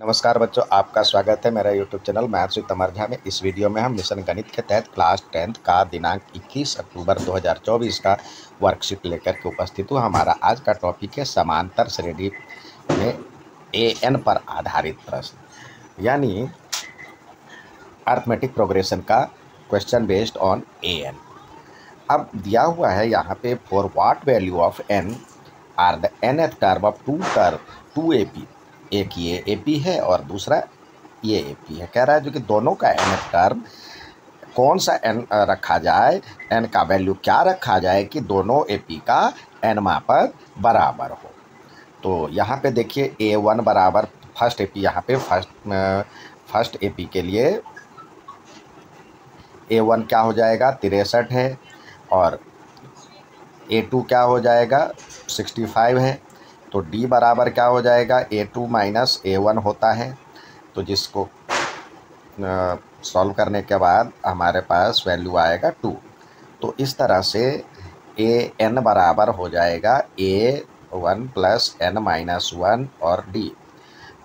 नमस्कार बच्चों, आपका स्वागत है मेरा यूट्यूब चैनल मैथ्स विद अमर झा में। इस वीडियो में हम मिशन गणित के तहत क्लास 10th का दिनांक 21 अक्टूबर 2024 का वर्कशीट लेकर के उपस्थित हूँ। हमारा आज का टॉपिक है समांतर श्रेणी में एन पर आधारित प्रश्न, यानी अर्थमेटिक प्रोग्रेशन का क्वेश्चन बेस्ड ऑन एन। अब दिया हुआ है यहाँ पे, for what value of n are the nth term of two A P. एक ये ए पी है और दूसरा ये ए पी है। कह रहा है जो कि दोनों का nth टर्म कौन सा n रखा जाए, n का वैल्यू क्या रखा जाए कि दोनों ए पी का nवां पद बराबर हो। तो यहाँ पे देखिए A1 बराबर फर्स्ट ए पी, यहाँ पे फर्स्ट ए पी के लिए A1 क्या हो जाएगा 63 है और A2 क्या हो जाएगा 65 है। तो D बराबर क्या हो जाएगा A2 माइनस A1 होता है। तो जिसको सॉल्व करने के बाद हमारे पास वैल्यू आएगा 2। तो इस तरह से AN बराबर हो जाएगा A1 प्लस N माइनस 1 और D।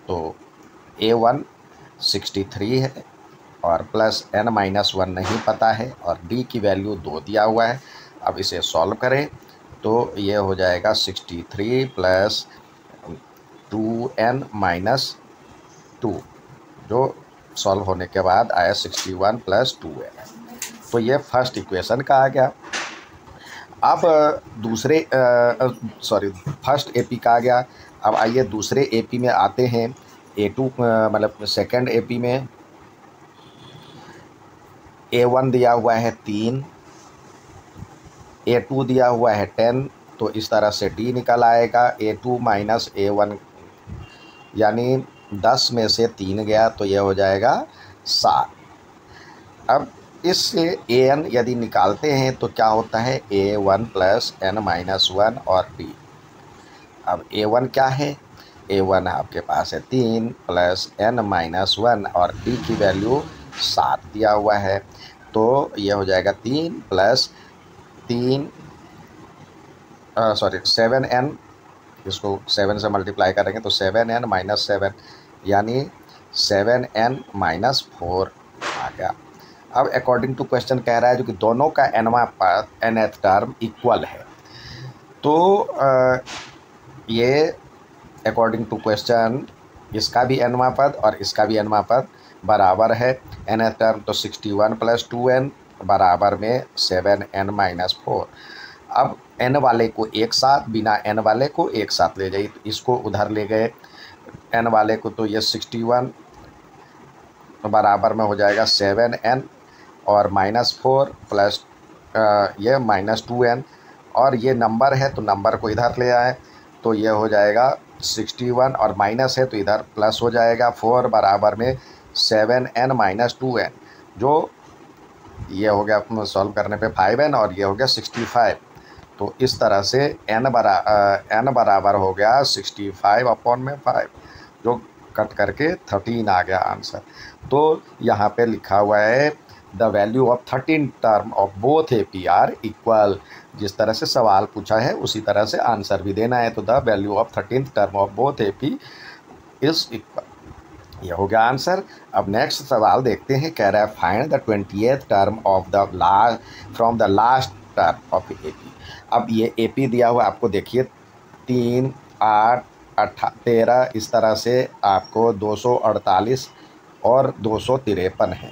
तो A1 63 है और प्लस N माइनस 1 नहीं पता है और D की वैल्यू 2 दिया हुआ है। अब इसे सॉल्व करें तो ये हो जाएगा 63 प्लस 2N माइनस 2, जो सॉल्व होने के बाद आया 61 प्लस 2N। तो ये फर्स्ट इक्वेशन का आ गया। अब फर्स्ट एपी का आ गया। अब आइए दूसरे एपी में आते हैं। A2 मतलब सेकंड एपी में A1 दिया हुआ है 3, A2 दिया हुआ है 10। तो इस तरह से D निकल आएगा A2 माइनस A1, यानी 10 में से 3 गया तो यह हो जाएगा 7। अब इससे AN यदि निकालते हैं तो क्या होता है A1 प्लस N माइनस 1 और D। अब A1 क्या है, A1 आपके पास है 3 प्लस N माइनस 1 और D की वैल्यू 7 दिया हुआ है। तो ये हो जाएगा 3 प्लस 7N, इसको 7 से मल्टीप्लाई करेंगे तो 7N माइनस 7, यानी 7N माइनस 4 आ गया। अब अकॉर्डिंग टू क्वेश्चन कह रहा है जो कि दोनों का nth टर्म इक्वल है। तो ये अकॉर्डिंग टू क्वेश्चन इसका भी nवां पद और इसका भी nवां पद बराबर है। nth टर्म तो 61 प्लस 2N बराबर में 7N माइनस 4। अब n वाले को एक साथ, बिना n वाले को एक साथ ले जाइए, तो इसको उधर ले गए n वाले को, तो ये 61 बराबर में हो जाएगा 7N और माइनस 4 प्लस ये माइनस 2N, और ये नंबर है तो नंबर को इधर ले आए तो ये हो जाएगा 61 और माइनस है तो इधर प्लस हो जाएगा 4 बराबर में 7N माइनस 2N, जो ये हो गया सॉल्व करने पे 5N और ये हो गया 65। तो इस तरह से n बराबर हो गया 65 अपॉन में 5, जो कट करके 13 आ गया आंसर। तो यहाँ पे लिखा हुआ है the value of 13 term of both A P R equal. जिस तरह से सवाल पूछा है उसी तरह से आंसर भी देना है। तो the value of 13th term of both A P is equal, ये हो गया आंसर। अब नेक्स्ट सवाल देखते हैं। कह रहा है find the 20th term of the from the last term of A P. अब ये ए पी दिया हुआ आपको, देखिए 3, 8, 13, इस तरह से आपको 248 और 253 है।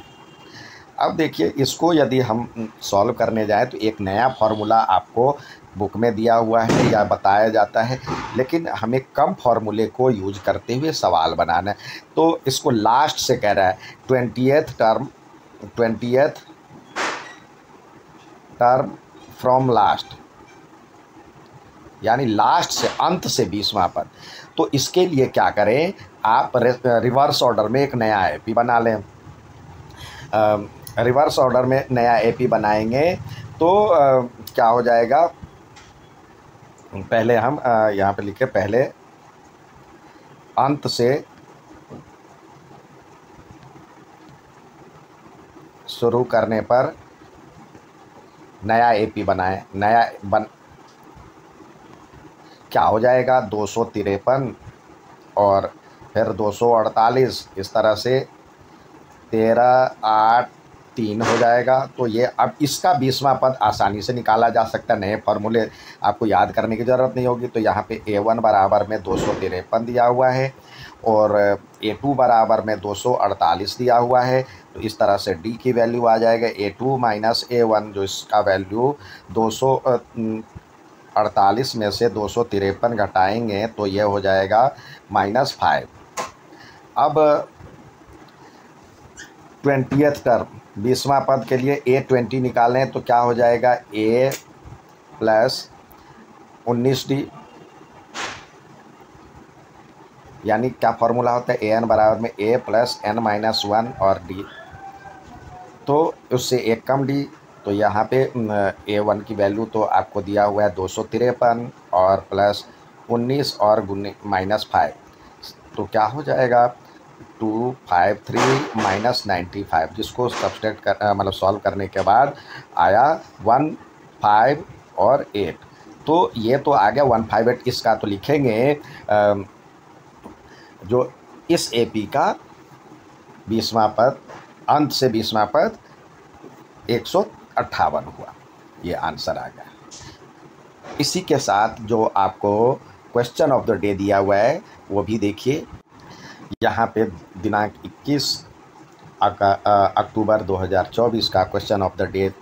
अब देखिए इसको यदि हम सॉल्व करने जाएं तो एक नया फार्मूला आपको बुक में दिया हुआ है या बताया जाता है, लेकिन हमें कम फार्मूले को यूज करते हुए सवाल बनाना है। तो इसको लास्ट से कह रहा है 20th टर्म फ्रॉम लास्ट, यानी लास्ट से, अंत से 20वां पद। तो इसके लिए क्या करें, आप रिवर्स ऑर्डर में एक नया एपी बना लें। रिवर्स ऑर्डर में नया एपी बनाएंगे तो क्या हो जाएगा, पहले हम यहाँ पे लिखे, पहले अंत से शुरू करने पर नया एपी बनाएं। क्या हो जाएगा 253 और फिर 248, इस तरह से 13, 8, 3 हो जाएगा। तो ये अब इसका 20वां पद आसानी से निकाला जा सकता है, नए फॉर्मूले आपको याद करने की ज़रूरत नहीं होगी। तो यहाँ पे A1 बराबर में 253 दिया हुआ है और A2 बराबर में 248 दिया हुआ है। तो इस तरह से D की वैल्यू आ जाएगा A2 माइनस A1, जो इसका वैल्यू 248 में से 253 घटाएंगे तो ये हो जाएगा -5। अब 20th टर्म 20वां पद के लिए A20 निकालें तो क्या हो जाएगा, A प्लस 19D, यानी क्या फॉर्मूला होता है, AN बराबर में A प्लस N-1 और D, तो उससे एक कम D। तो यहाँ पे A1 की वैल्यू तो आपको दिया हुआ है 253 और प्लस 19 और -5, तो क्या हो जाएगा 253 माइनस 95, जिसको सब्सट्रैक्ट कर मतलब सॉल्व करने के बाद आया 1, 5 और 8। तो ये तो आ गया 158। इसका तो लिखेंगे जो इस AP का 20वां पद, अंत से 20वां पद 158 हुआ, ये आंसर आ गया। इसी के साथ जो आपको क्वेश्चन ऑफ द डे दिया हुआ है वो भी देखिए। यहाँ पे दिनांक 21 अक्टूबर 2024 का क्वेश्चन ऑफ द डे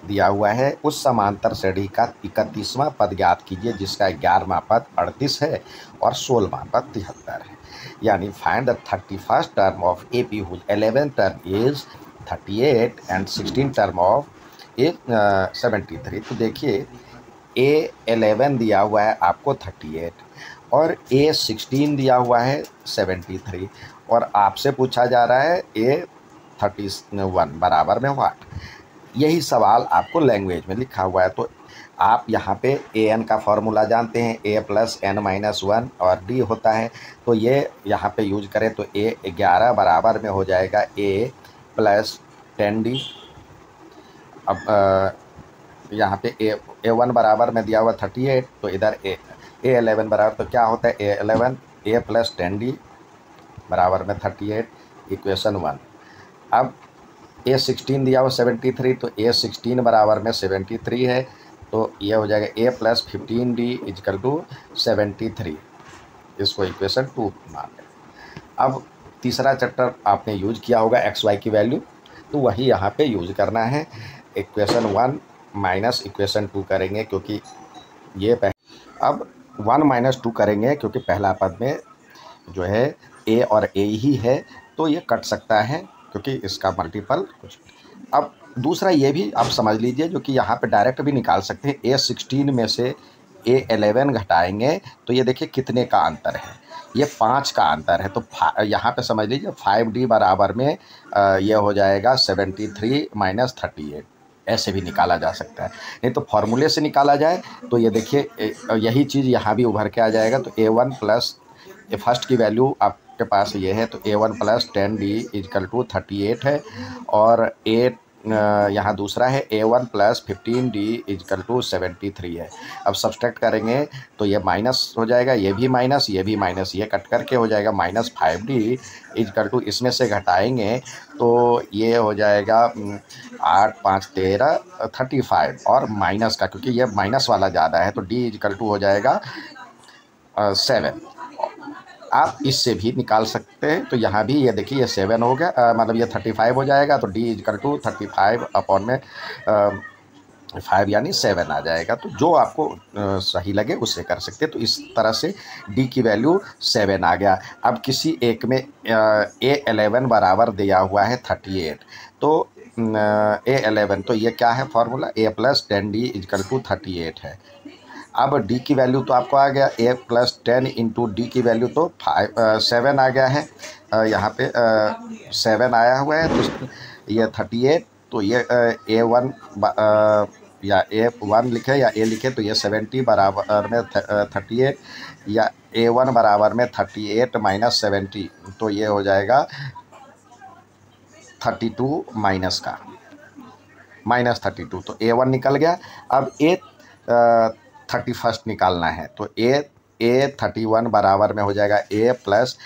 दिया हुआ है। उस समांतर श्रेणी का 31वां पद ज्ञात कीजिए जिसका 11वां पद 38 है और 16वां पद 73 है। यानी find the 31st term of AP whose 11th term is 38 and 16th term of is 73। तो देखिए A11 दिया हुआ है आपको 38 और A16 दिया हुआ है 73, और आपसे पूछा जा रहा है A31 बराबर में व्हाट। यही सवाल आपको लैंग्वेज में लिखा हुआ है। तो आप यहाँ पे AN का फॉर्मूला जानते हैं, A प्लस N-1 और D होता है। तो ये यहाँ पे यूज करें तो A11 बराबर में हो जाएगा A प्लस 10D। अब यहाँ पे A1 बराबर में दिया हुआ 38, तो इधर A11 बराबर, तो क्या होता है A11 A प्लस 10D बराबर में 38, इक्वेशन 1। अब A16 दिया हुआ 73, तो A16 बराबर में 73 है, तो ये हो जाएगा A plus 15D is equal to 73, इसको इक्वेशन 2 मान लें। अब तीसरा चैप्टर आपने यूज किया होगा XY की वैल्यू, तो वही यहाँ पे यूज करना है। इक्वेशन 1 माइनस इक्वेशन 2 करेंगे क्योंकि ये अब 1 माइनस 2 करेंगे क्योंकि पहला पद में जो है A और A ही है, तो ये कट सकता है क्योंकि इसका मल्टीपल कुछ। अब दूसरा ये भी आप समझ लीजिए जो कि यहाँ पे डायरेक्ट भी निकाल सकते हैं। A16 में से A11 घटाएंगे तो ये देखिए कितने का अंतर है, ये 5 का अंतर है। तो यहाँ पे समझ लीजिए 5D बराबर में ये हो जाएगा 73 माइनस 38, ऐसे भी निकाला जा सकता है। नहीं तो फॉर्मूले से निकाला जाए तो ये देखिए यही चीज़ यहाँ भी उभर के आ जाएगा। तो A1 प्लस फर्स्ट की वैल्यू आपके पास ये है, तो A1 plus 10D is equal to 38 है, और यहाँ दूसरा है A1 plus 15D is equal to 73 है। अब सब्सट्रैक्ट करेंगे तो ये माइनस हो जाएगा, ये भी माइनस, ये भी माइनस, ये कट करके हो जाएगा -5D इजकल टू, इसमें से घटाएंगे तो ये हो जाएगा 8, 5, 13, 35, और माइनस का क्योंकि ये माइनस वाला ज़्यादा है तो D इजकल टू हो जाएगा 7। आप इससे भी निकाल सकते हैं। तो यहाँ भी ये देखिए ये 7 हो गया, मतलब ये 35 हो जाएगा, तो D इजकल टू 35 अपॉन में 5 यानी 7 आ जाएगा। तो जो आपको सही लगे उससे कर सकते हैं। तो इस तरह से D की वैल्यू 7 आ गया। अब किसी एक में A11 बराबर दिया हुआ है 38, तो A11 तो ये क्या है formula, A plus 10D is equal to 38 है। अब D की वैल्यू तो आपको आ गया A प्लस 10 इंटू D की वैल्यू तो 7 आ गया है। यहाँ पे 7 आया हुआ है, तो ये 38, तो ये A1 या A1 लिखे या A लिखे, तो ये 70 बराबर में 38, या A1 बराबर में 38 माइनस 70, तो ये हो जाएगा 32 माइनस का -32, तो A1 निकल गया। अब A31 निकालना है, तो A31 बराबर में हो जाएगा A प्लस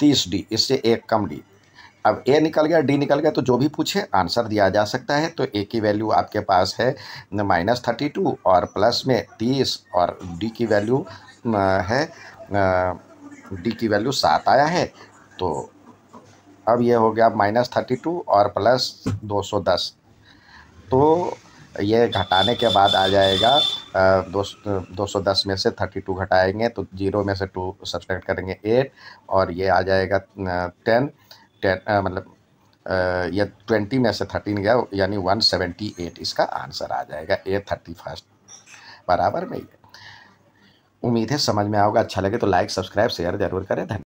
30D, इससे एक कम D। अब ए निकल गया, डी निकल गया, तो जो भी पूछे आंसर दिया जा सकता है। तो ए की वैल्यू आपके पास है -32 और प्लस में 30 और डी की वैल्यू है डी की वैल्यू 7 आया है। तो अब ये हो गया -32 और प्लस 210। तो ये घटाने के बाद आ जाएगा 210 में से 32 घटाएंगे तो 0 में से 2 सब्सट्रैक्ट करेंगे 8 और ये आ जाएगा 10 मतलब ये 20 में से 13 गया यानी 178 इसका आंसर आ जाएगा A31 बराबर में। ये उम्मीद है समझ में आओगे। अच्छा लगे तो लाइक सब्सक्राइब शेयर जरूर करें। धन्यवाद।